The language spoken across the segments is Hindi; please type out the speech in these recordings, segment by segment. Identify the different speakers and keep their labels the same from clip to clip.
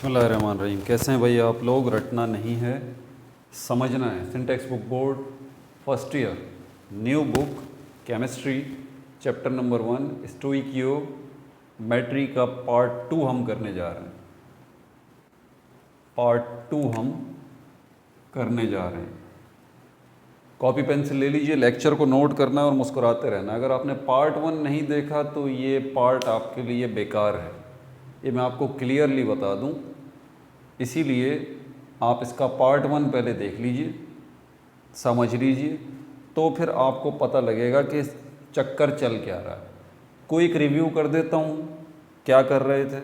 Speaker 1: बिस्मिल्लाहिर्रहमानिर्रहीम। कैसे हैं भाई आप लोग? रटना नहीं है, समझना है। Syntax book board first year, new book chemistry, chapter number 1 stoichiometry का पार्ट 2 हम करने जा रहे हैं। पार्ट 2 हम करने जा रहे हैं। कॉपी पेंसिल ले लीजिए, लेक्चर को नोट करना है और मुस्कुराते रहना। अगर आपने पार्ट 1 नहीं देखा तो ये पार्ट आपके लिए बेकार है, ये मैं आपको क्लियरली बता दूं। इसीलिए आप इसका पार्ट 1 पहले देख लीजिए, समझ लीजिए, तो फिर आपको पता लगेगा कि चक्कर चल क्या रहा है। क्विक रिव्यू कर देता हूँ, क्या कर रहे थे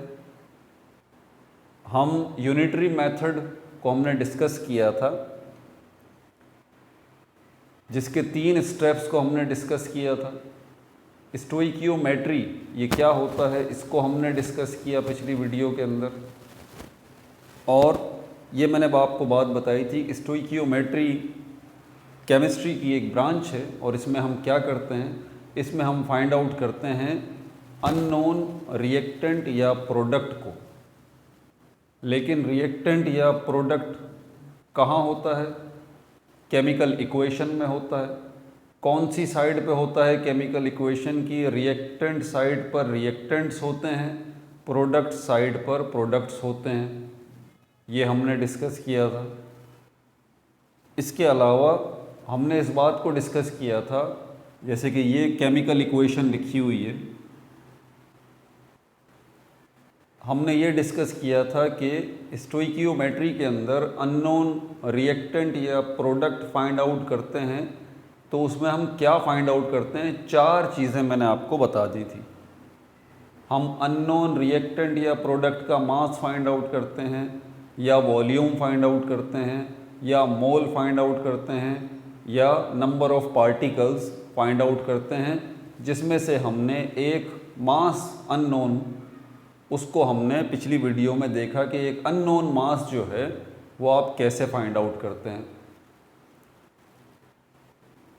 Speaker 1: हम। यूनिटरी मेथड को हमने डिस्कस किया था, जिसके 3 स्टेप्स को हमने डिस्कस किया था। स्टोइकियोमेट्री ये क्या होता है, इसको हमने डिस्कस किया पिछली वीडियो के अंदर। और ये मैंने आपको बात बताई थी, स्टोइकियोमेट्री केमिस्ट्री की एक ब्रांच है और इसमें हम क्या करते हैं, इसमें हम फाइंड आउट करते हैं अननोन रिएक्टेंट या प्रोडक्ट को। लेकिन रिएक्टेंट या प्रोडक्ट कहाँ होता है? केमिकल इक्वेशन में होता है। कौन सी साइड पे होता है केमिकल इक्वेशन की? रिएक्टेंट साइड पर रिएक्टेंट्स होते हैं, प्रोडक्ट साइड पर प्रोडक्ट्स होते हैं। ये हमने डिस्कस किया था। इसके अलावा हमने इस बात को डिस्कस किया था, जैसे कि ये केमिकल इक्वेशन लिखी हुई है, हमने ये डिस्कस किया था कि स्टोइकियोमेट्री के अंदर अननोन रिएक्टेंट या प्रोडक्ट फाइंड आउट करते हैं, तो उसमें हम क्या फाइंड आउट करते हैं? 4 चीज़ें मैंने आपको बता दी थी। हम अननोन रिएक्टेंट या प्रोडक्ट का मास फाइंड आउट करते हैं, या वॉल्यूम फाइंड आउट करते हैं, या मोल फाइंड आउट करते हैं, या number of particles find out करते हैं, जिसमें से हमने एक मास अननोन, उसको हमने पिछली वीडियो में देखा कि एक अननोन मास जो है वो आप कैसे फाइंड आउट करते हैं,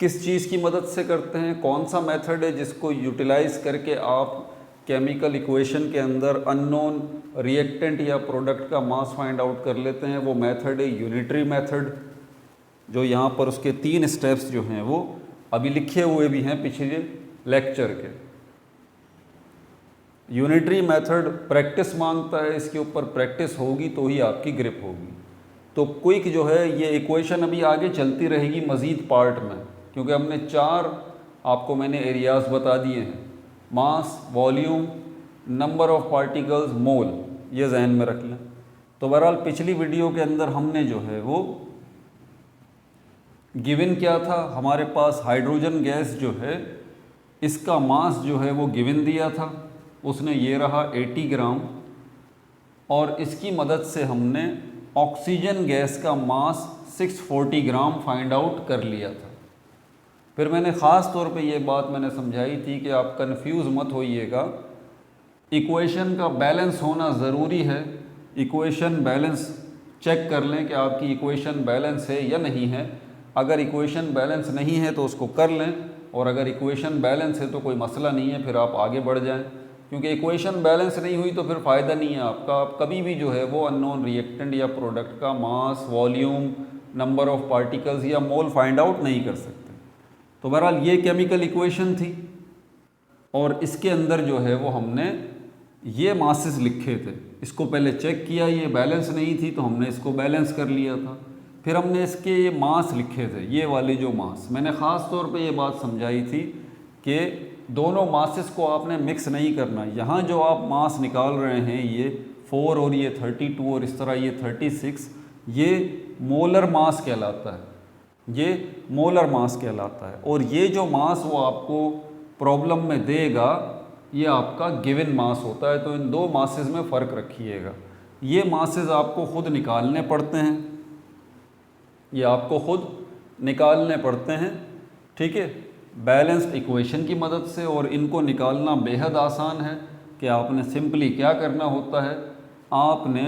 Speaker 1: किस चीज़ की मदद से करते हैं, कौन सा मेथड है जिसको यूटिलाइज करके आप केमिकल इक्वेशन के अंदर अननोन रिएक्टेंट या प्रोडक्ट का मास फाइंड आउट कर लेते हैं। वो मेथड है यूनिटरी मेथड, जो यहाँ पर उसके 3 स्टेप्स जो हैं वो अभी लिखे हुए भी हैं पिछले लेक्चर के। यूनिटरी मेथड प्रैक्टिस मांगता है, इसके ऊपर प्रैक्टिस होगी तो ही आपकी ग्रिप होगी। तो क्विक जो है ये इक्वेशन अभी आगे चलती रहेगी मज़ीद पार्ट में, क्योंकि हमने 4 आपको मैंने एरियाज़ बता दिए हैं, मास, वॉल्यूम, नंबर ऑफ़ पार्टिकल्स, मोल, ये जहन में रख लें। तो बहरहाल पिछली वीडियो के अंदर हमने जो है वो गिवन क्या था, हमारे पास हाइड्रोजन गैस जो है इसका मास जो है वो गिवन दिया था, उसने ये रहा 80 ग्राम, और इसकी मदद से हमने ऑक्सीजन गैस का मास 640 ग्राम फाइंड आउट कर लिया था। फिर मैंने ख़ास तौर पे ये बात मैंने समझाई थी कि आप कंफ्यूज मत होइएगा, इक्वेशन का बैलेंस होना ज़रूरी है। इक्वेशन बैलेंस चेक कर लें कि आपकी इक्वेशन बैलेंस है या नहीं है। अगर इक्वेशन बैलेंस नहीं है तो उसको कर लें, और अगर इक्वेशन बैलेंस है तो कोई मसला नहीं है, फिर आप आगे बढ़ जाएं। क्योंकि इक्वेशन बैलेंस नहीं हुई तो फिर फ़ायदा नहीं है आपका, आप कभी भी जो है वो अननोन रिएक्टेंट या प्रोडक्ट का मास, वॉल्यूम, नंबर ऑफ़ पार्टिकल्स या मोल फाइंड आउट नहीं कर सकते। तो बहरहाल ये केमिकल इक्वेशन थी, और इसके अंदर जो है वो हमने ये मासेस लिखे थे। इसको पहले चेक किया, ये बैलेंस नहीं थी तो हमने इसको बैलेंस कर लिया था। फिर हमने इसके ये मास लिखे थे, ये वाले जो मास, मैंने ख़ास तौर पे ये बात समझाई थी कि दोनों मासेस को आपने मिक्स नहीं करना। यहाँ जो आप मास निकाल रहे हैं, ये 4 और ये 32 और इस तरह ये 36, ये मोलर मास कहलाता है, ये मोलर मास कहलाता है। और ये जो मास वो आपको प्रॉब्लम में देगा, ये आपका गिवन मास होता है। तो इन 2 मासेस में फ़र्क रखिएगा। ये मासेस आपको ख़ुद निकालने पड़ते हैं, ये आपको ख़ुद निकालने पड़ते हैं, ठीक है, बैलेंस्ड इक्वेशन की मदद से। और इनको निकालना बेहद आसान है कि आपने सिंपली क्या करना होता है, आपने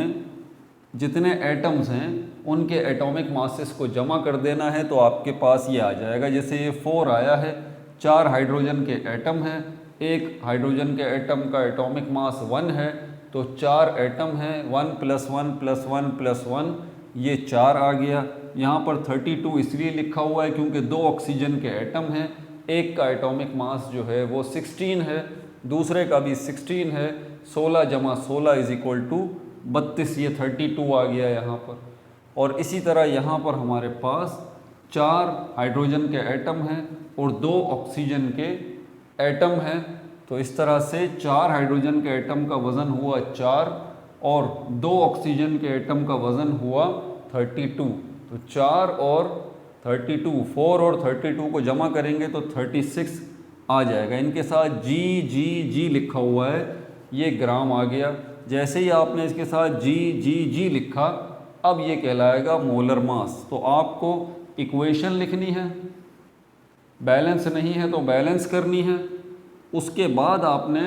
Speaker 1: जितने एटम्स हैं उनके एटॉमिक मासेस को जमा कर देना है, तो आपके पास ये आ जाएगा। जैसे ये 4 आया है, 4 हाइड्रोजन के एटम हैं, एक हाइड्रोजन के एटम का एटॉमिक मास 1 है, तो 4 एटम हैं, 1 + 1 + 1 + 1 ये 4 आ गया। यहाँ पर 32 इसलिए लिखा हुआ है क्योंकि 2 ऑक्सीजन के एटम हैं, एक का एटॉमिक मास जो है वो 16 है, दूसरे का भी 16 है। 16 + 16 = 32, ये 32 आ गया यहाँ पर। और इसी तरह यहाँ पर हमारे पास 4 हाइड्रोजन के एटम हैं और 2 ऑक्सीजन के एटम हैं। तो इस तरह से 4 हाइड्रोजन के एटम का वज़न हुआ 4 और 2 ऑक्सीजन के एटम का वज़न हुआ 32। तो 4 और 32, 4 और 32 को जमा करेंगे तो 36 आ जाएगा। इनके साथ जी जी जी लिखा हुआ है, ये ग्राम आ गया। जैसे ही आपने इसके साथ जी जी जी लिखा, अब ये कहलाएगा मोलर मास। तो आपको इक्वेशन लिखनी है, बैलेंस नहीं है तो बैलेंस करनी है, उसके बाद आपने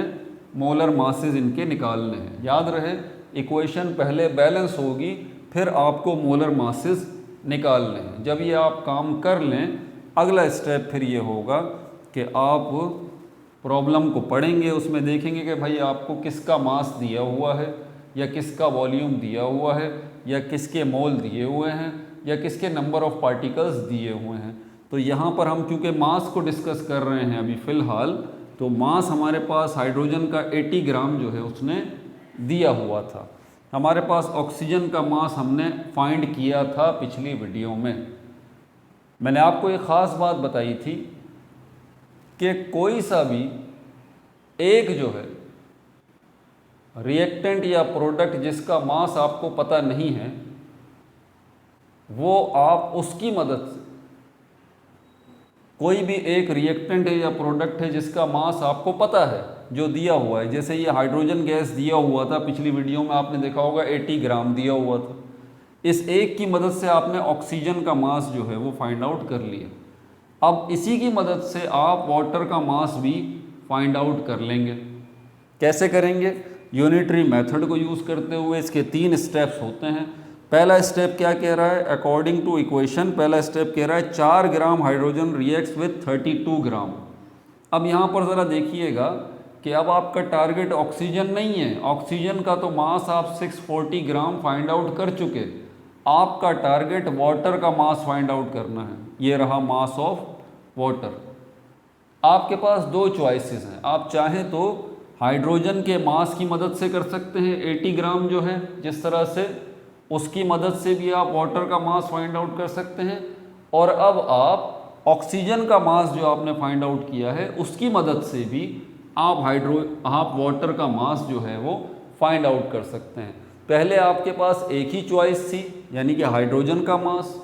Speaker 1: मोलर मासेस इनके निकालने हैं। याद रहे, इक्वेशन पहले बैलेंस होगी, फिर आपको मोलर मासेस निकालने हैं। जब ये आप काम कर लें, अगला स्टेप फिर ये होगा कि आप प्रॉब्लम को पढ़ेंगे, उसमें देखेंगे कि भाई आपको किसका मास दिया हुआ है, या किसका वॉल्यूम दिया हुआ है, या किसके मोल दिए हुए हैं, या किसके नंबर ऑफ पार्टिकल्स दिए हुए हैं। तो यहाँ पर हम क्योंकि मास को डिस्कस कर रहे हैं अभी फ़िलहाल, तो मास हमारे पास हाइड्रोजन का 80 ग्राम जो है उसने दिया हुआ था। हमारे पास ऑक्सीजन का मास हमने फाइंड किया था पिछली वीडियो में। मैंने आपको एक ख़ास बात बताई थी कि कोई सा भी एक जो है रिएक्टेंट या प्रोडक्ट जिसका मास आपको पता नहीं है, वो आप उसकी मदद से, कोई भी एक रिएक्टेंट है या प्रोडक्ट है जिसका मास आपको पता है जो दिया हुआ है, जैसे ये हाइड्रोजन गैस दिया हुआ था पिछली वीडियो में, आपने देखा होगा 80 ग्राम दिया हुआ था। इस एक की मदद से आपने ऑक्सीजन का मास जो है वो फाइंड आउट कर लिया। अब इसी की मदद से आप वाटर का मास भी फाइंड आउट कर लेंगे। कैसे करेंगे? यूनिटरी मेथड को यूज़ करते हुए। इसके 3 स्टेप्स होते हैं। पहला स्टेप क्या कह रहा है? अकॉर्डिंग टू इक्वेशन पहला स्टेप कह रहा है 4 ग्राम हाइड्रोजन रिएक्ट्स विथ 32 ग्राम। अब यहाँ पर ज़रा देखिएगा कि अब आपका टारगेट ऑक्सीजन नहीं है। ऑक्सीजन का तो मास आप 640 ग्राम फाइंड आउट कर चुके। आपका टारगेट वाटर का मास फाइंड आउट करना है। ये रहा मास ऑफ वाटर। आपके पास 2 चॉइसेस हैं। आप चाहें तो हाइड्रोजन के मास की मदद से कर सकते हैं, 80 ग्राम जो है जिस तरह से, उसकी मदद से भी आप वाटर का मास फाइंड आउट कर सकते हैं। और अब आप ऑक्सीजन का मास जो आपने फाइंड आउट किया है उसकी मदद से भी आप वाटर का मास जो है वो फाइंड आउट कर सकते हैं। पहले आपके पास एक ही चॉइस थी, यानी कि हाइड्रोजन का मास।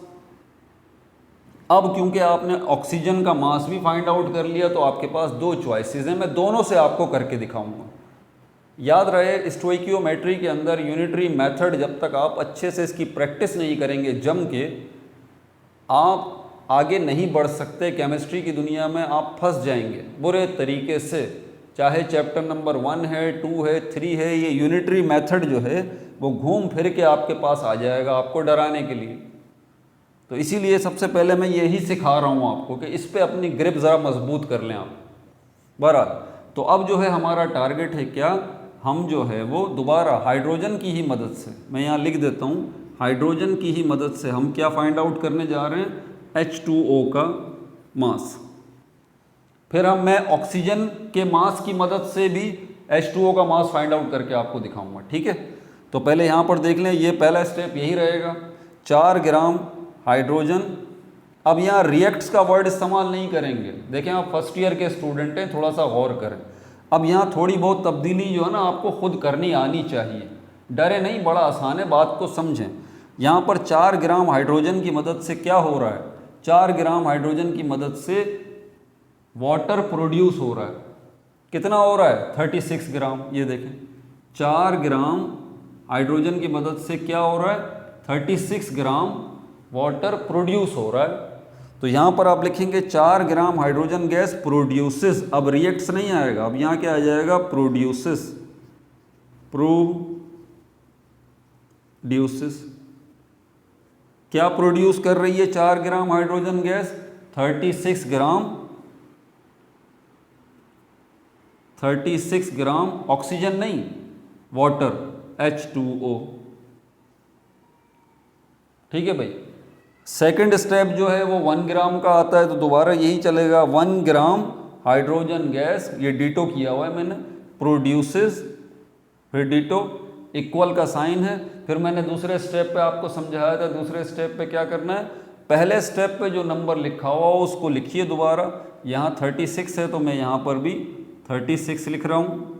Speaker 1: अब क्योंकि आपने ऑक्सीजन का मास भी फाइंड आउट कर लिया, तो आपके पास 2 चॉइसेस हैं। मैं दोनों से आपको करके दिखाऊंगा। याद रहे, स्टोइकियोमेट्री के अंदर यूनिटरी मेथड जब तक आप अच्छे से इसकी प्रैक्टिस नहीं करेंगे जम के, आप आगे नहीं बढ़ सकते। केमिस्ट्री की दुनिया में आप फंस जाएंगे बुरे तरीके से। चाहे चैप्टर नंबर 1 है, 2 है, 3 है, ये यूनिटरी मेथड जो है वो घूम फिर के आपके पास आ जाएगा आपको डराने के लिए। तो इसीलिए सबसे पहले मैं यही सिखा रहा हूँ आपको कि इस पे अपनी ग्रिप ज़रा मजबूत कर लें आप। बहरहाल, तो अब जो है हमारा टारगेट है क्या? हम जो है वो दोबारा हाइड्रोजन की ही मदद से, मैं यहाँ लिख देता हूँ, हाइड्रोजन की ही मदद से हम क्या फाइंड आउट करने जा रहे हैं? H2O का मास। फिर मैं ऑक्सीजन के मास की मदद से भी H2O का मास फाइंड आउट करके आपको दिखाऊंगा। ठीक है, तो पहले यहाँ पर देख लें, ये पहला स्टेप यही रहेगा। 4 ग्राम हाइड्रोजन। अब यहाँ रिएक्ट्स का वर्ड इस्तेमाल नहीं करेंगे। देखें, आप फर्स्ट ईयर के स्टूडेंट हैं, थोड़ा सा गौर करें। अब यहाँ थोड़ी बहुत तब्दीली जो है ना आपको खुद करनी आनी चाहिए। डरे नहीं, बड़ा आसान है, बात को समझें। यहाँ पर 4 ग्राम हाइड्रोजन की मदद से क्या हो रहा है? 4 ग्राम हाइड्रोजन की मदद से वाटर प्रोड्यूस हो रहा है। कितना हो रहा है? 36 ग्राम। ये देखें, 4 ग्राम हाइड्रोजन की मदद से क्या हो रहा है? 36 ग्राम वाटर प्रोड्यूस हो रहा है। तो यहाँ पर आप लिखेंगे 4 ग्राम हाइड्रोजन गैस प्रोड्यूसेस। अब रिएक्ट्स नहीं आएगा, अब यहाँ क्या आ जाएगा? प्रोड्यूसेस। प्रोड्यूसेस क्या प्रोड्यूस कर रही है 4 gram hydrogen gas? 36 gram oxygen नहीं, वाटर H2O। ठीक है भाई। सेकंड स्टेप जो है वो 1 ग्राम का आता है, तो दोबारा यही चलेगा। 1 ग्राम हाइड्रोजन गैस, ये डिटो किया हुआ है मैंने, प्रोड्यूसेस, फिर डिटो, इक्वल का साइन है। फिर मैंने दूसरे स्टेप पे आपको समझाया था, दूसरे स्टेप पे क्या करना है, पहले स्टेप पे जो नंबर लिखा हुआ हो उसको लिखिए दोबारा। यहाँ 36 है तो मैं यहाँ पर भी 36 लिख रहा हूँ,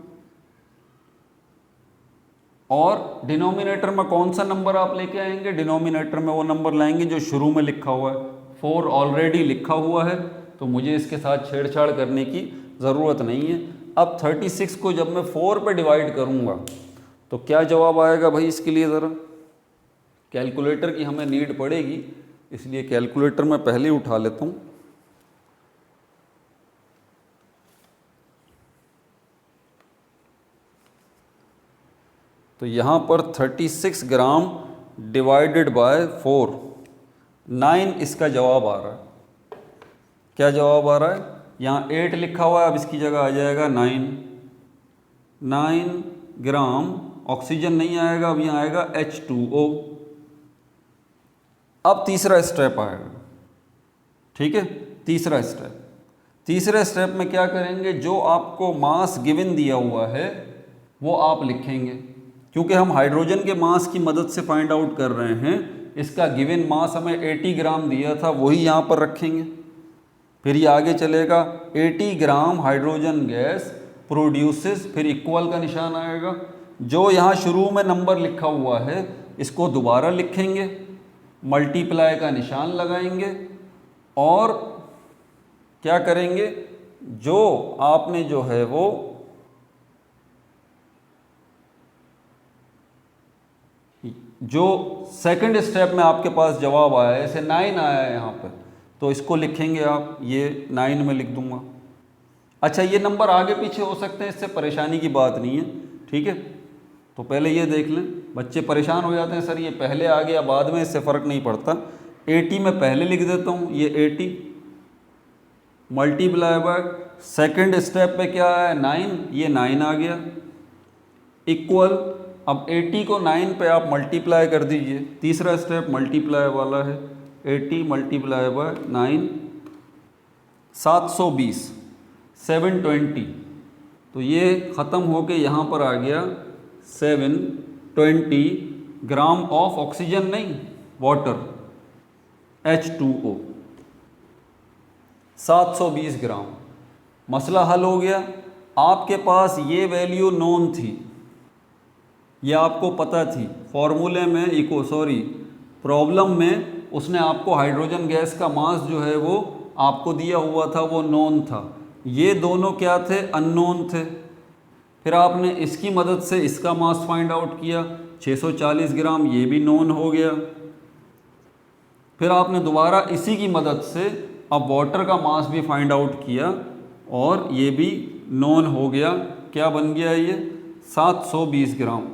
Speaker 1: और डिनोमिनेटर में कौन सा नंबर आप लेके आएंगे, डिनोमिनेटर में वो नंबर लाएंगे जो शुरू में लिखा हुआ है। 4 ऑलरेडी लिखा हुआ है तो मुझे इसके साथ छेड़छाड़ करने की ज़रूरत नहीं है। अब 36 को जब मैं 4 पे डिवाइड करूँगा तो क्या जवाब आएगा भाई, इसके लिए ज़रा कैलकुलेटर की हमें नीड पड़ेगी, इसलिए कैलकुलेटर मैं पहले ही उठा लेता हूँ। तो यहाँ पर 36 ग्राम डिवाइडेड बाय 4, 9 इसका जवाब आ रहा है। क्या जवाब आ रहा है, यहाँ 8 लिखा हुआ है, अब इसकी जगह आ जाएगा 9 ग्राम। ऑक्सीजन नहीं आएगा, अब यहाँ आएगा H2O। अब तीसरा स्टेप आएगा, ठीक है, तीसरा स्टेप में क्या करेंगे, जो आपको मास गिवन दिया हुआ है वो आप लिखेंगे, क्योंकि हम हाइड्रोजन के मास की मदद से फाइंड आउट कर रहे हैं। इसका गिवन मास हमें 80 ग्राम दिया था, वही यहाँ पर रखेंगे। फिर ये आगे चलेगा, 80 ग्राम हाइड्रोजन गैस प्रोड्यूसेस, फिर इक्वल का निशान आएगा। जो यहाँ शुरू में नंबर लिखा हुआ है इसको दोबारा लिखेंगे, मल्टीप्लाई का निशान लगाएंगे, और क्या करेंगे, जो आपने जो है वो जो सेकंड स्टेप में आपके पास जवाब आया है, जैसे 9 आया है यहाँ पर, तो इसको लिखेंगे आप, ये 9 में लिख दूंगा। अच्छा, ये नंबर आगे पीछे हो सकते हैं, इससे परेशानी की बात नहीं है, ठीक है। तो पहले ये देख लें, बच्चे परेशान हो जाते हैं, सर ये पहले आ गया बाद में, इससे फ़र्क नहीं पड़ता। 80 में पहले लिख देता हूँ, ये 80 मल्टीप्लाई बाय सेकंड स्टेप पे क्या है 9, ये 9 आ गया, इक्वल। अब 80 को 9 पे आप मल्टीप्लाई कर दीजिए, तीसरा स्टेप मल्टीप्लाई वाला है, 80 मल्टीप्लाई बाय 9, 720, 720। तो ये ख़त्म होके यहाँ पर आ गया 720 ग्राम ऑफ ऑक्सीजन, नहीं वाटर, H2O, 720 ग्राम। मसला हल हो गया। आपके पास ये वैल्यू नोन थी, ये आपको पता थी, फॉर्मूले में प्रॉब्लम में उसने आपको हाइड्रोजन गैस का मास जो है वो आपको दिया हुआ था, वो नोन था। ये दोनों क्या थे, अननोन थे। फिर आपने इसकी मदद से इसका मास फाइंड आउट किया, 640 ग्राम, ये भी नोन हो गया। फिर आपने दोबारा इसी की मदद से अब वाटर का मास भी फाइंड आउट किया, और ये भी नोन हो गया। क्या बन गया ये, 720 ग्राम,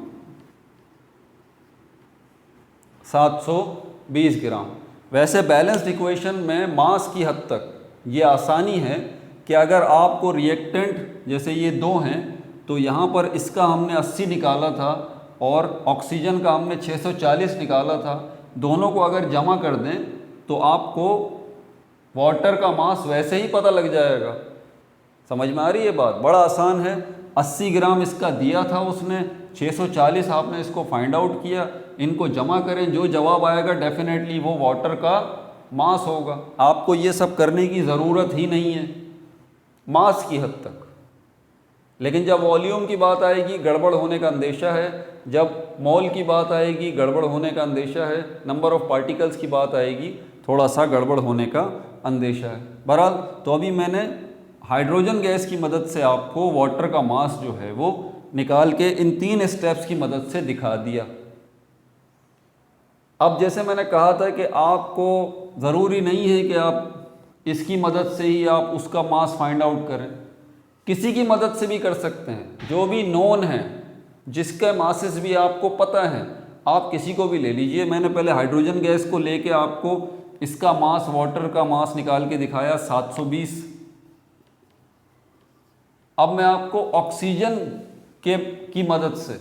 Speaker 1: 720 ग्राम। वैसे बैलेंस्ड इक्वेशन में मास की हद तक ये आसानी है कि अगर आपको रिएक्टेंट जैसे ये 2 हैं, तो यहाँ पर इसका हमने 80 निकाला था और ऑक्सीजन का हमने 640 निकाला था। दोनों को अगर जमा कर दें तो आपको वाटर का मास वैसे ही पता लग जाएगा। समझ में आ रही है बात, बड़ा आसान है। 80 ग्राम इसका दिया था उसने, 640 आपने इसको फाइंड आउट किया, इनको जमा करें, जो जवाब आएगा डेफिनेटली वो वाटर का मास होगा। आपको ये सब करने की ज़रूरत ही नहीं है मास की हद तक। लेकिन जब वॉल्यूम की बात आएगी गड़बड़ होने का अंदेशा है, जब मोल की बात आएगी गड़बड़ होने का अंदेशा है, नंबर ऑफ़ पार्टिकल्स की बात आएगी थोड़ा सा गड़बड़ होने का अंदेशा है। बहरहाल, तो अभी मैंने हाइड्रोजन गैस की मदद से आपको वाटर का मास जो है वो निकाल के इन 3 स्टेप्स की मदद से दिखा दिया। अब जैसे मैंने कहा था कि आपको ज़रूरी नहीं है कि आप इसकी मदद से ही आप उसका मास फाइंड आउट करें, किसी की मदद से भी कर सकते हैं। जो भी नोन है, जिसका मासेस भी आपको पता है, आप किसी को भी ले लीजिए। मैंने पहले हाइड्रोजन गैस को लेके आपको इसका मास, वाटर का मास निकाल के दिखाया 720। अब मैं आपको ऑक्सीजन की मदद से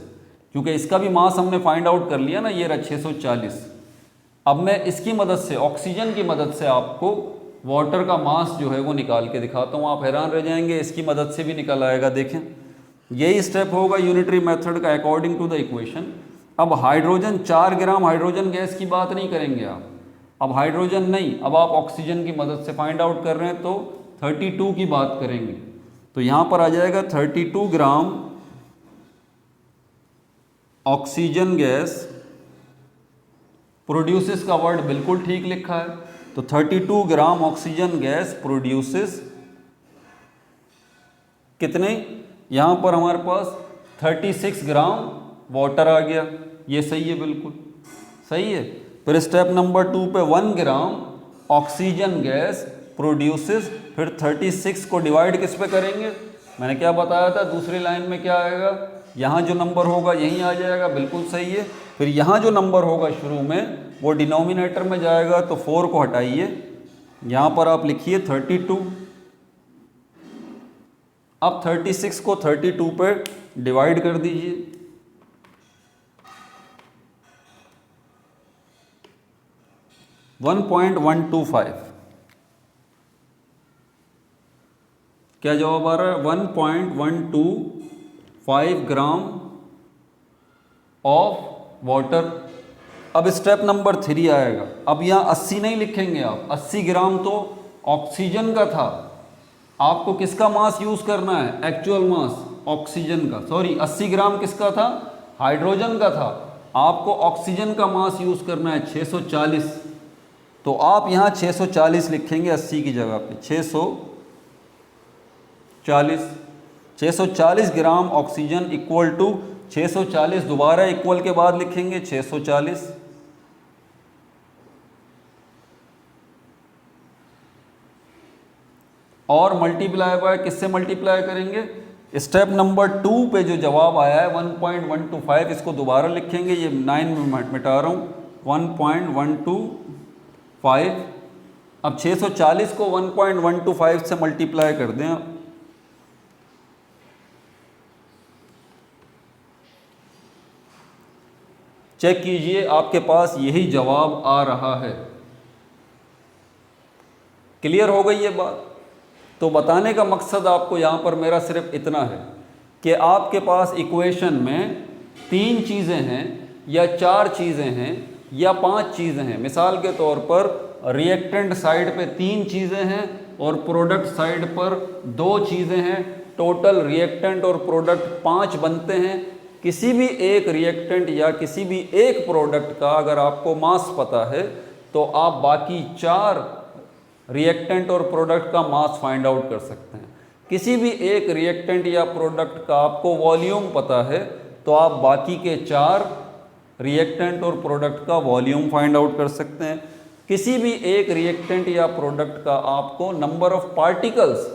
Speaker 1: क्योंकि इसका भी मास हमने फाइंड आउट कर लिया ना, ये रहा 640। अब मैं इसकी मदद से, ऑक्सीजन की मदद से आपको वाटर का मास जो है वो निकाल के दिखाता हूँ। आप हैरान रह जाएंगे, इसकी मदद से भी निकल आएगा। देखें, यही स्टेप होगा यूनिटरी मेथड का अकॉर्डिंग टू द इक्वेशन। अब हाइड्रोजन 4 ग्राम हाइड्रोजन गैस की बात नहीं करेंगे आप, अब हाइड्रोजन नहीं, अब आप ऑक्सीजन की मदद से फाइंड आउट कर रहे हैं तो 32 की बात करेंगे। तो यहाँ पर आ जाएगा 32 ग्राम ऑक्सीजन गैस प्रोड्यूसेस का वर्ड बिल्कुल ठीक लिखा है। तो 32 ग्राम ऑक्सीजन गैस प्रोड्यूसेस कितने, यहाँ पर हमारे पास 36 ग्राम वाटर आ गया। ये सही है, बिल्कुल सही है। फिर स्टेप नंबर 2 पे 1 ग्राम ऑक्सीजन गैस प्रोड्यूसेस, फिर 36 को डिवाइड किस पे करेंगे, मैंने क्या बताया था दूसरी लाइन में क्या आएगा, यहाँ जो नंबर होगा यहीं आ जाएगा, बिल्कुल सही है। फिर यहाँ जो नंबर होगा शुरू में वो डिनोमिनेटर में जाएगा, तो 4 को हटाइए, यहाँ पर आप लिखिए 32। अब 36 को 32 पे डिवाइड कर दीजिए, .125। क्या जवाब आ रहा है, 1.125 ग्राम ऑफ वाटर। अब स्टेप नंबर 3 आएगा। अब यहाँ 80 नहीं लिखेंगे आप, 80 ग्राम तो ऑक्सीजन का था, आपको किसका मास यूज करना है, एक्चुअल मास ऑक्सीजन का, सॉरी 80 ग्राम किसका था, हाइड्रोजन का था, आपको ऑक्सीजन का मास यूज करना है 640। तो आप यहाँ 640 लिखेंगे 80 की जगह पे, 640 ग्राम ऑक्सीजन इक्वल टू 640, दोबारा इक्वल के बाद लिखेंगे 640। और मल्टीप्लाई बाय, किससे मल्टीप्लाई करेंगे, स्टेप नंबर 2 पे जो जवाब आया है 1.125, इसको दोबारा लिखेंगे, ये 9 में मिटा रहा हूँ, 1.125। अब 640 को 1.125 से मल्टीप्लाई कर दें आप, चेक कीजिए आपके पास यही जवाब आ रहा है। क्लियर हो गई ये बात। तो बताने का मकसद आपको यहाँ पर मेरा सिर्फ इतना है कि आपके पास इक्वेशन में 3 चीज़ें हैं या 4 चीज़ें हैं या 5 चीज़ें हैं। मिसाल के तौर पर रिएक्टेंट साइड पे 3 चीज़ें हैं और प्रोडक्ट साइड पर 2 चीज़ें हैं, टोटल रिएक्टेंट और प्रोडक्ट 5 बनते हैं। किसी भी एक रिएक्टेंट या किसी भी एक प्रोडक्ट का अगर आपको मास पता है तो आप बाकी 4 रिएक्टेंट और प्रोडक्ट का मास फाइंड आउट कर सकते हैं। किसी भी एक रिएक्टेंट या प्रोडक्ट का आपको वॉल्यूम पता है तो आप बाकी के 4 रिएक्टेंट और प्रोडक्ट का वॉल्यूम फाइंड आउट कर सकते हैं। किसी भी एक रिएक्टेंट या प्रोडक्ट का आपको नंबर ऑफ पार्टिकल्स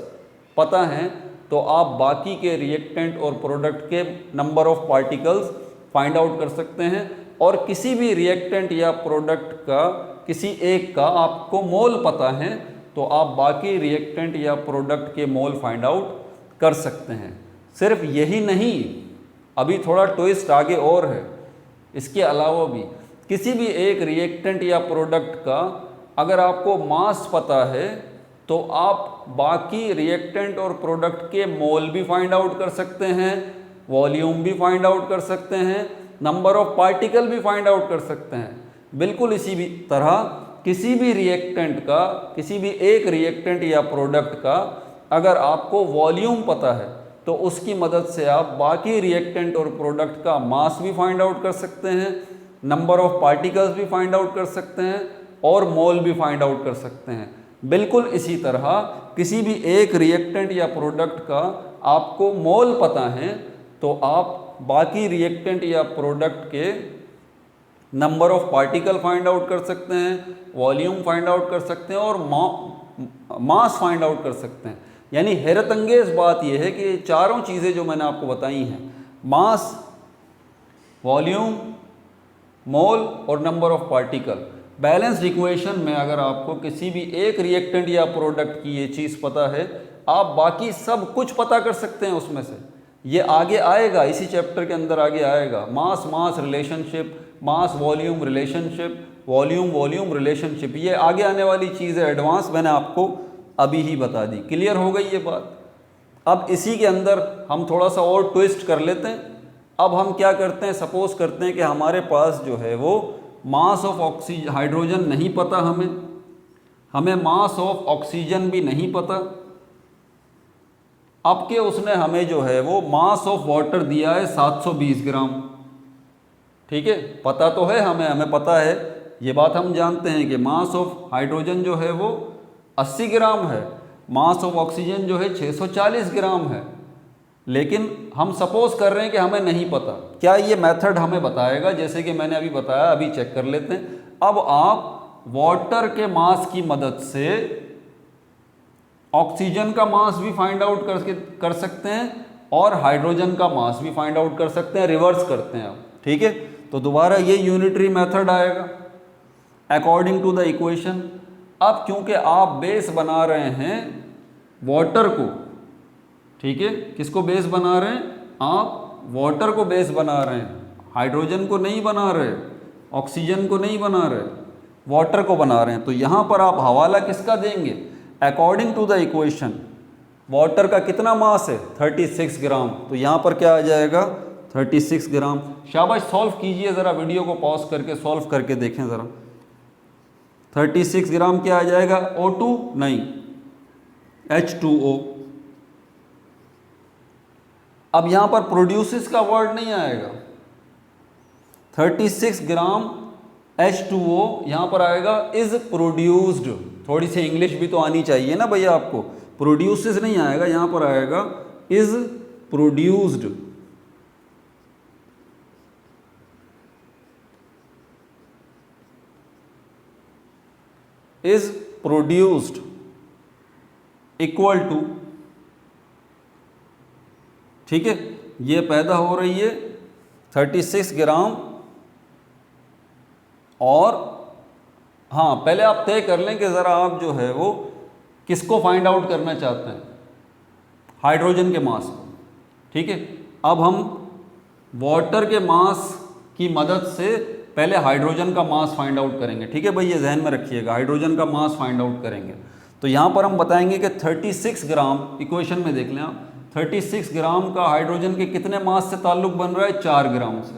Speaker 1: पता है तो आप बाकी के रिएक्टेंट और प्रोडक्ट के number of particles find out कर सकते हैं। और किसी भी रिएक्टेंट या प्रोडक्ट का किसी एक का आपको मोल पता है तो आप बाकी रिएक्टेंट या प्रोडक्ट के मोल फाइंड आउट कर सकते हैं। सिर्फ यही नहीं, अभी थोड़ा ट्विस्ट आगे और है, इसके अलावा भी किसी भी एक रिएक्टेंट या प्रोडक्ट का अगर आपको मास पता है तो आप बाकी रिएक्टेंट और प्रोडक्ट के मोल भी फाइंड आउट कर सकते हैं, वॉल्यूम भी फाइंड आउट कर सकते हैं, नंबर ऑफ पार्टिकल भी फाइंड आउट कर सकते हैं। बिल्कुल इसी भी तरह किसी भी रिएक्टेंट का, किसी भी एक रिएक्टेंट या प्रोडक्ट का अगर आपको वॉल्यूम पता है तो उसकी मदद से आप बाकी रिएक्टेंट और प्रोडक्ट का मास भी फाइंड आउट कर सकते हैं, नंबर ऑफ पार्टिकल्स भी फाइंड आउट कर सकते हैं और मोल भी फाइंड आउट कर सकते हैं। बिल्कुल इसी तरह किसी भी एक रिएक्टेंट या प्रोडक्ट का आपको मोल पता है तो आप बाकी रिएक्टेंट या प्रोडक्ट के number of particle find out कर सकते हैं, वॉल्यूम फाइंड आउट कर सकते हैं और मास फाइंड आउट कर सकते हैं। यानी हैरतअंगेज़ बात यह है कि ये चारों चीज़ें जो मैंने आपको बताई हैं, मास, वॉल्यूम, मोल और number of particle, balanced equation में अगर आपको किसी भी एक रिएक्टेंट या प्रोडक्ट की ये चीज़ पता है, आप बाकी सब कुछ पता कर सकते हैं उसमें से। ये आगे आएगा, इसी चैप्टर के अंदर आगे आएगा। Mass mass relationship, mass volume relationship, volume volume relationship, ये आगे आने वाली चीज़ है, एडवांस मैंने आपको अभी ही बता दी। क्लियर हो गई ये बात। अब इसी के अंदर हम थोड़ा सा और ट्विस्ट कर लेते हैं। अब हम क्या करते हैं, सपोज करते हैं कि हमारे पास जो है वो मास ऑफ ऑक्सीजन, हाइड्रोजन नहीं पता हमें मास ऑफ ऑक्सीजन भी नहीं पता। अब के उसने हमें जो है वो मास ऑफ वाटर दिया है 720 ग्राम। ठीक है, पता तो है हमें पता है, ये बात हम जानते हैं कि मास ऑफ हाइड्रोजन जो है वो 80 ग्राम है, मास ऑफ ऑक्सीजन जो है 640 ग्राम है। लेकिन हम सपोज कर रहे हैं कि हमें नहीं पता। क्या ये मेथड हमें बताएगा? जैसे कि मैंने अभी बताया, अभी चेक कर लेते हैं। अब आप वाटर के मास की मदद से ऑक्सीजन का मास भी फाइंड आउट कर सकते हैं और हाइड्रोजन का मास भी फाइंड आउट कर सकते हैं, रिवर्स करते हैं आप। ठीक है, तो दोबारा ये यूनिटरी मेथड आएगा अकॉर्डिंग टू द इक्वेशन। अब क्योंकि आप बेस बना रहे हैं वाटर को, ठीक है, किसको बेस बना रहे हैं आप? वाटर को बेस बना रहे हैं, हाइड्रोजन को नहीं बना रहे, ऑक्सीजन को नहीं बना रहे, वाटर को बना रहे हैं। तो यहाँ पर आप हवाला किसका देंगे? According to the equation water का कितना मास है? 36 ग्राम। तो यहाँ पर क्या आ जाएगा? 36 ग्राम। शाबाश, सॉल्व कीजिए ज़रा, वीडियो को पॉज करके सॉल्व करके देखें ज़रा। 36 ग्राम क्या आ जाएगा? O2 नहीं, H2O। अब यहाँ पर प्रोड्यूसेस का वर्ड नहीं आएगा, 36 ग्राम H2O यहाँ पर आएगा इज प्रोड्यूस्ड। थोड़ी सी इंग्लिश भी तो आनी चाहिए ना भैया आपको। प्रोड्यूसेस नहीं आएगा, यहाँ पर आएगा is produced. Is produced equal to, ठीक है, ये पैदा हो रही है 36 ग्राम। और हाँ, पहले आप तय कर लें कि ज़रा आप जो है वो किसको फाइंड आउट करना चाहते हैं? हाइड्रोजन के मास को। ठीक है, अब हम वाटर के मास की मदद से पहले हाइड्रोजन का मास फाइंड आउट करेंगे। ठीक है भाई, ये जहन में रखिएगा, हाइड्रोजन का मास फाइंड आउट करेंगे। तो यहाँ पर हम बताएंगे कि 36 ग्राम, इक्वेशन में देख लें आप, 36 ग्राम का हाइड्रोजन के कितने मास से ताल्लुक बन रहा है? 4 ग्राम से।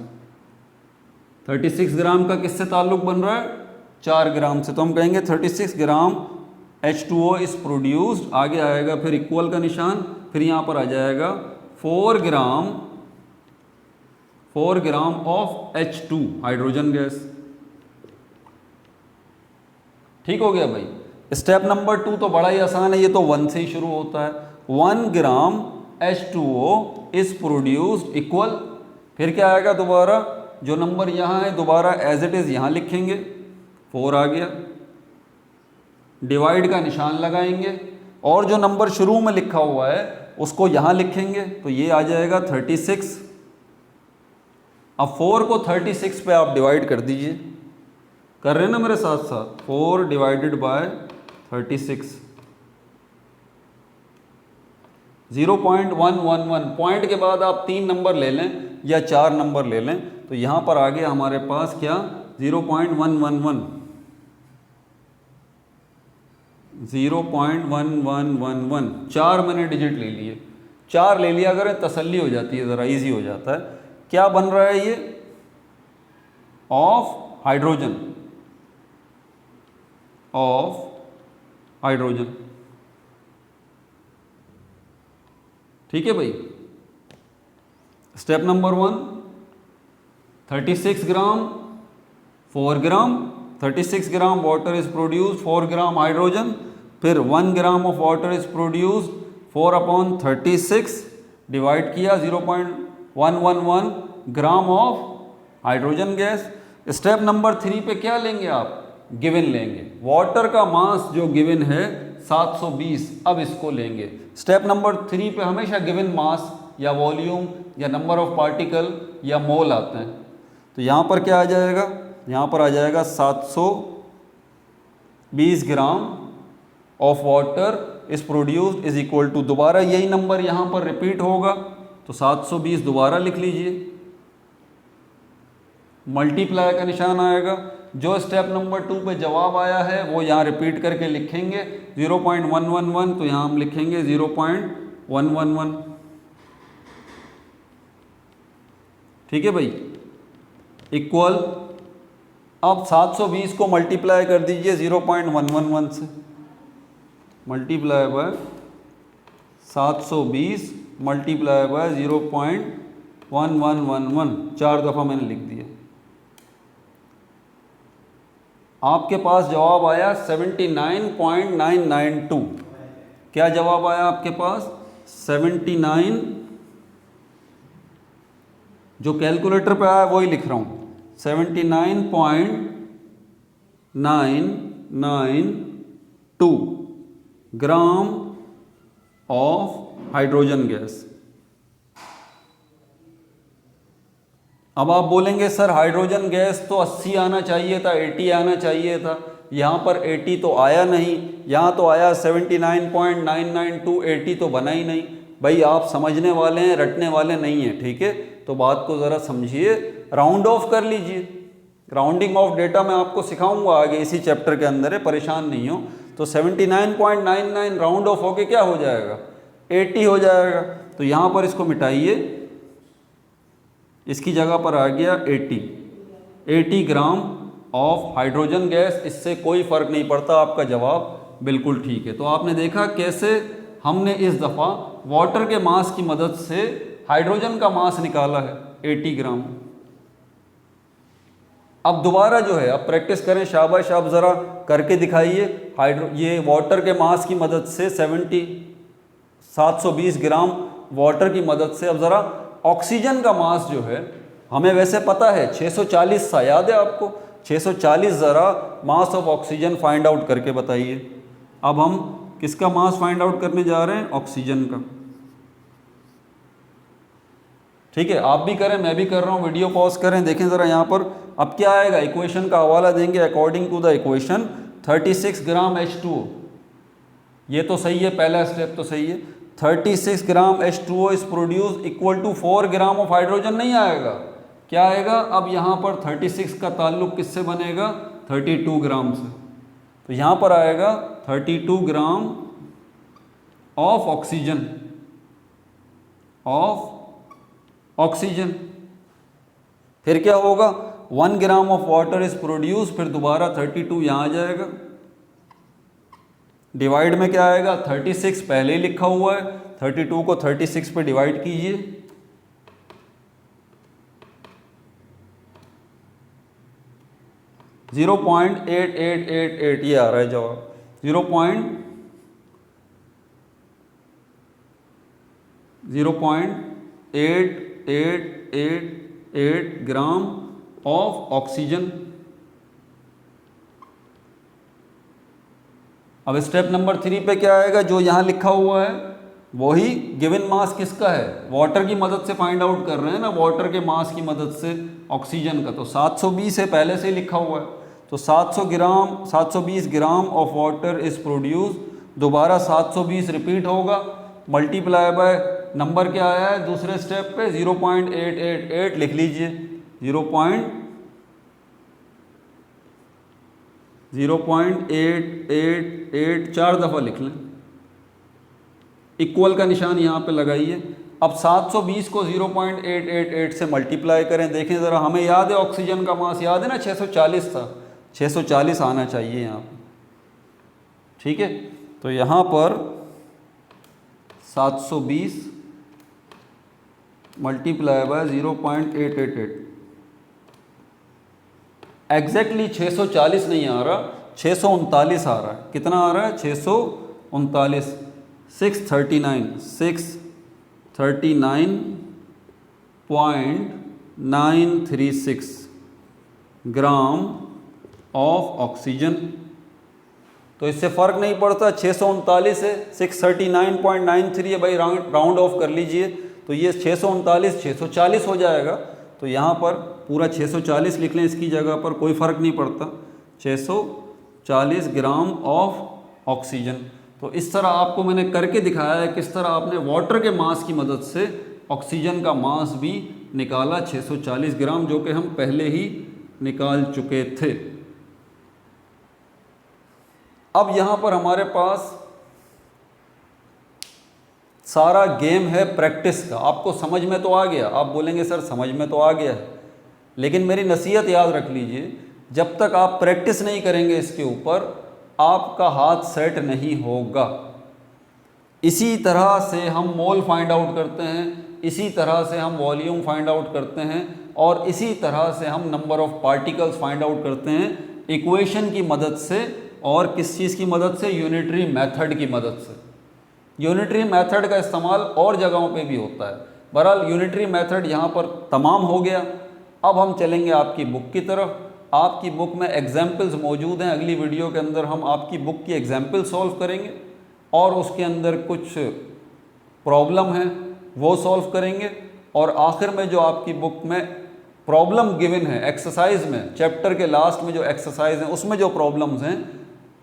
Speaker 1: 36 ग्राम का किससे ताल्लुक बन रहा है? 4 ग्राम से। तो हम कहेंगे 36 ग्राम H2O इज प्रोड्यूस्ड, आगे आएगा फिर इक्वल का निशान, फिर यहाँ पर आ जाएगा 4 gram of H2 hydrogen gas. ठीक हो गया भाई। स्टेप नंबर 2 तो बड़ा ही आसान है, ये तो 1 से ही शुरू होता है। 1 ग्राम H2O इज प्रोड्यूस्ड इक्वल, फिर क्या आएगा? दोबारा जो नंबर यहाँ है दोबारा एज इट इज़ यहाँ लिखेंगे, 4 आ गया, डिवाइड का निशान लगाएंगे और जो नंबर शुरू में लिखा हुआ है उसको यहाँ लिखेंगे, तो ये आ जाएगा 36। अब 4 को 36 पे आप डिवाइड कर दीजिए, कर रहे हैं ना मेरे साथ साथ? 4 डिवाइडेड बाय 36, 0.111। पॉइंट के बाद आप 3 नंबर ले लें या 4 नंबर ले लें, तो यहाँ पर आ गया हमारे पास क्या? 0.111, 0.1111। 4 मैंने डिजिट ले लिए, 4 ले लिया करें, तसल्ली हो जाती है, ज़रा इजी हो जाता है। क्या बन रहा है ये? Of hydrogen, of hydrogen. ठीक है भाई। Step number 1, 36 gram, 4 gram, 36 gram water is produced, 4 gram hydrogen, फिर 1 ग्राम of water is produced, 4/36 divide किया, 0.111 ग्राम of hydrogen gas. Step number 3 पे क्या लेंगे आप? गिवन लेंगे। वाटर का मास जो गिवन है 720, अब इसको लेंगे। स्टेप नंबर 3 पे हमेशा गिवन मास या वॉल्यूम या नंबर ऑफ पार्टिकल या मोल आते हैं। तो यहाँ पर क्या आ जाएगा? यहाँ पर आ जाएगा 720 gram of water is produced is equal to, दोबारा यही नंबर यहाँ पर रिपीट होगा, तो 720 दोबारा लिख लीजिए, मल्टीप्लाई का निशान आएगा। जो स्टेप नंबर 2 पे जवाब आया है वो यहाँ रिपीट करके लिखेंगे 0.111, तो यहाँ हम लिखेंगे 0.111। ठीक है भाई, इक्वल। अब 720 को मल्टीप्लाई कर दीजिए 0.111 से, मल्टीप्लाई बाय 720 मल्टीप्लाई बाय 0.1111, 4 दफ़ा मैंने लिख दिया। आपके पास जवाब आया 79.992। क्या जवाब आया आपके पास? 79, जो कैलकुलेटर पे आया वही लिख रहा हूँ, 79.992 ग्राम ऑफ हाइड्रोजन गैस। अब आप बोलेंगे सर हाइड्रोजन गैस तो 80 आना चाहिए था, 80 आना चाहिए था, यहाँ पर 80 तो आया नहीं, यहाँ तो आया 79.992, 80 तो बना ही नहीं। भाई आप समझने वाले हैं, रटने वाले नहीं हैं, ठीक है? तो बात को ज़रा समझिए, राउंड ऑफ कर लीजिए। राउंडिंग ऑफ डेटा मैं आपको सिखाऊंगा आगे इसी चैप्टर के अंदर है, परेशान नहीं हो। तो 79.99 राउंड ऑफ होके क्या हो जाएगा? 80 हो जाएगा। तो यहाँ पर इसको मिटाइए, इसकी जगह पर आ गया 80 ग्राम ऑफ हाइड्रोजन गैस। इससे कोई फ़र्क नहीं पड़ता, आपका जवाब बिल्कुल ठीक है। तो आपने देखा कैसे हमने इस दफ़ा वाटर के मास की मदद से हाइड्रोजन का मास निकाला है 80 ग्राम। अब दोबारा जो है, अब प्रैक्टिस करें, शाबाश, आप ज़रा करके दिखाइए। ये वाटर के मास की मदद से 720 ग्राम वाटर की मदद से। अब ज़रा ऑक्सीजन का मास जो है, हमें वैसे पता है 640 सा, याद है आपको? 640 ज़रा mass of oxygen find out करके बताइए। अब हम किसका मास फाइंड आउट करने जा रहे हैं? ऑक्सीजन का। ठीक है, आप भी करें, मैं भी कर रहा हूँ, वीडियो पॉज करें, देखें ज़रा यहाँ पर। अब क्या आएगा? इक्वेशन का हवाला देंगे। According to the equation 36 gram H2O, ये तो सही है, पहला स्टेप तो सही है। 36 gram H2O is produce equal to 4 gram of hydrogen. नहीं आएगा, क्या आएगा? अब यहाँ पर 36 का ताल्लुक किससे बनेगा? 32 ग्राम से। तो यहाँ पर आएगा 32 ग्राम ऑफ ऑक्सीजन। फिर क्या होगा? 1 ग्राम ऑफ वाटर इज प्रोड्यूस, फिर दोबारा 32 यहाँ आ जाएगा। डिवाइड में क्या आएगा? 36 पहले ही लिखा हुआ है, 32 को 36 पे डिवाइड कीजिए। जीरो 0.8888 ये आ रहा है जवाब। 0.8888 ग्राम ऑफ ऑक्सीजन। अब स्टेप नंबर 3 पे क्या आएगा? जो यहाँ लिखा हुआ है वही गिवन मास किसका है? वाटर की मदद से फाइंड आउट कर रहे हैं ना, वाटर के मास की मदद से ऑक्सीजन का। तो 720 है, पहले से ही लिखा हुआ है। तो 720 gram of water is produce, दोबारा 720 रिपीट होगा, मल्टीप्लाई बाय नंबर क्या आया है दूसरे स्टेप पे? 0.888 लिख लीजिए। 0.888 4 दफ़ा लिख लें, इक्वल का निशान यहाँ पे लगाइए। अब 720 को 0.888 से मल्टीप्लाई करें, देखें ज़रा। हमें याद है ऑक्सीजन का मास, याद है ना, 640 था, 640 आना चाहिए यहाँ पे। ठीक है, तो यहाँ पर 720 मल्टीप्लाई बाय 0.888, एग्जैक्टली 640 नहीं आ रहा, 639 आ रहा है। कितना आ रहा है? 639, 639.936 ग्राम ऑफ ऑक्सीजन। तो इससे फ़र्क नहीं पड़ता, 639 है, 639.93 है, भाई राउंड ऑफ कर लीजिए। तो ये 639 640 हो जाएगा। तो यहाँ पर पूरा 640 लिख लें इसकी जगह पर, कोई फ़र्क नहीं पड़ता। 640 ग्राम ऑफ ऑक्सीजन। तो इस तरह आपको मैंने करके दिखाया है किस तरह आपने वाटर के मास की मदद से ऑक्सीजन का मास भी निकाला 640 ग्राम, जो कि हम पहले ही निकाल चुके थे। अब यहाँ पर हमारे पास सारा गेम है प्रैक्टिस का। आपको समझ में तो आ गया, आप बोलेंगे सर समझ में तो आ गया है, लेकिन मेरी नसीहत याद रख लीजिए, जब तक आप प्रैक्टिस नहीं करेंगे इसके ऊपर आपका हाथ सेट नहीं होगा। इसी तरह से हम मोल फाइंड आउट करते हैं, इसी तरह से हम वॉल्यूम फाइंड आउट करते हैं, और इसी तरह से हम number of particles find out करते हैं इक्वेशन की मदद से। और किस चीज़ की मदद से? यूनिटरी मेथड की मदद से। यूनिटरी मेथड का इस्तेमाल और जगहों पे भी होता है। बहरहाल यूनिटरी मेथड यहाँ पर तमाम हो गया। अब हम चलेंगे आपकी बुक की तरफ। आपकी बुक में एग्जाम्पल्स मौजूद हैं। अगली वीडियो के अंदर हम आपकी बुक की एग्जाम्पल सॉल्व करेंगे और उसके अंदर कुछ प्रॉब्लम है वो सॉल्व करेंगे। और आखिर में जो आपकी बुक में प्रॉब्लम गिवन है एक्सरसाइज में, चैप्टर के लास्ट में जो एक्सरसाइज हैं उसमें जो प्रॉब्लम्स हैं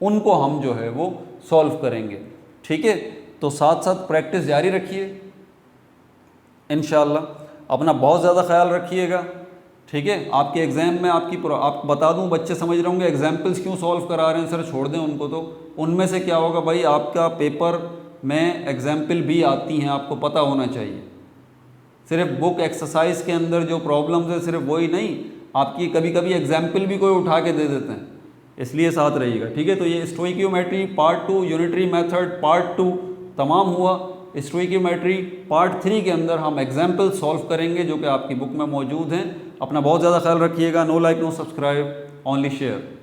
Speaker 1: उनको हम जो है वो सॉल्व करेंगे। ठीक है, तो साथ साथ प्रैक्टिस जारी रखिए इंशाअल्लाह। अपना बहुत ज़्यादा ख्याल रखिएगा। ठीक है, आपके एग्ज़ाम में आपको बता दूं, बच्चे समझ रहे होंगे एग्जाम्पल्स क्यों सॉल्व करा रहे हैं सर, छोड़ दें उनको। तो उनमें से क्या होगा भाई, आपका पेपर में एग्जाम्पल भी आती हैं, आपको पता होना चाहिए। सिर्फ बुक एक्सरसाइज के अंदर जो प्रॉब्लम्स है सिर्फ वही नहीं, आपकी कभी कभी एग्जाम्पल भी कोई उठा के दे देते हैं, इसलिए साथ रहिएगा। ठीक है, तो ये stoichiometry part 2, unitary method part 2 तमाम हुआ। स्टोइकियोमेट्री पार्ट 3 के अंदर हम एग्जाम्पल सॉल्व करेंगे जो कि आपकी बुक में मौजूद हैं। अपना बहुत ज़्यादा ख्याल रखिएगा। No like no subscribe, only share.